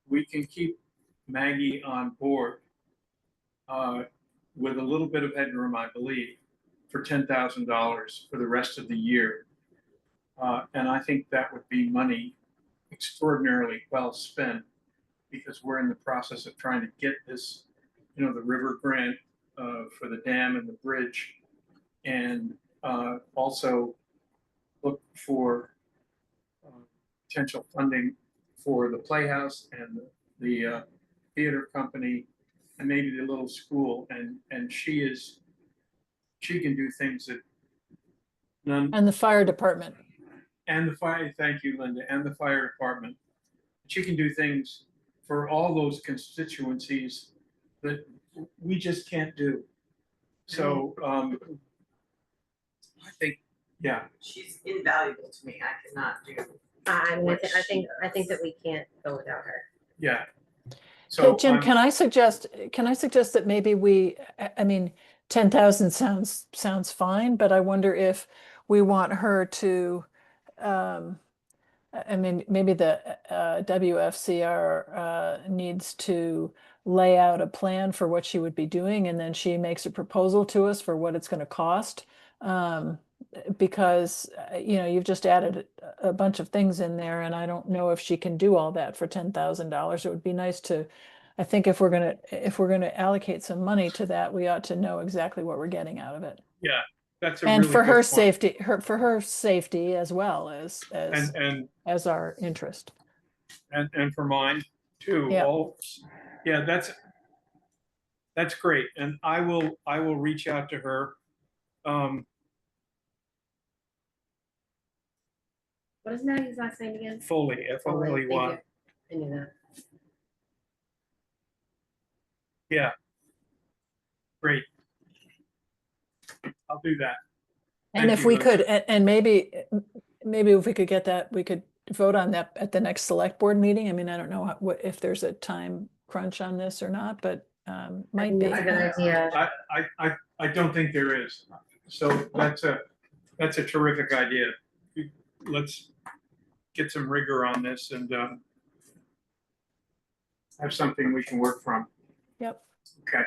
we can keep Maggie on board with a little bit of headroom, I believe, for $10,000 for the rest of the year. And I think that would be money extraordinarily well spent, because we're in the process of trying to get this, the river grant for the dam and the bridge, and also look for potential funding for the Playhouse and the theater company and maybe the little school. And she can do things that none, And the fire department. and the fire, thank you, Linda, and the fire department. She can do things for all those constituencies that we just can't do. So, I think, yeah, She's invaluable to me. I cannot do. I mean, I think that we can't go without her. yeah. Hey, So, Jim, can I suggest that maybe I mean, 10,000 sounds fine, but I wonder if we want her to, I mean, maybe the WFCR needs to lay out a plan for what she would be doing, and then she makes a proposal to us for what it's going to cost. Because you've just added a bunch of things in there, and I don't know if she can do all that for $10,000. It would be nice to, I think if we're gonna allocate some money to that, we ought to know exactly what we're getting out of it. yeah, that's a And really for good her point. safety, for her safety as well as And our interest. and for mine too. Yeah. Yeah, that's great. And I will reach out to her. What is Maggie's last name again? Fully, Foley, thank you. F-O-L-E-Y. I knew that. Yeah. Great. I'll do that. And Thank if you, we Linda. could, and maybe if we could get that, we could vote on that at the next select board meeting. I mean, I don't know if there's a time crunch on this or not, but I might think be. that's a good idea. I don't think there is. So that's a terrific idea. Let's get some rigor on this and have something we can work from. Yep. Okay.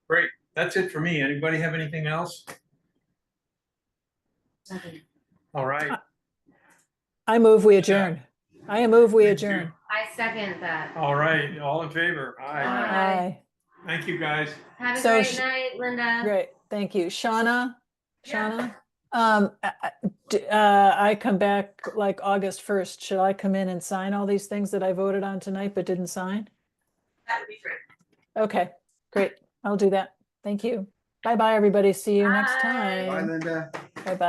Great. That's it for me. Anybody have anything else? All right. I move we adjourn. I move we adjourn. I second that. All right. All in favor? Aye. Aye. Thank you, guys. Have a So great night, Linda. Great, thank you. Shauna? Yeah. Shauna? I come back like August 1st. Should I come in and sign all these things that I voted on tonight but didn't sign? That would be great. Okay, great. I'll do that. Thank you. Bye-bye, everybody. See you next Bye. time. Bye, Linda.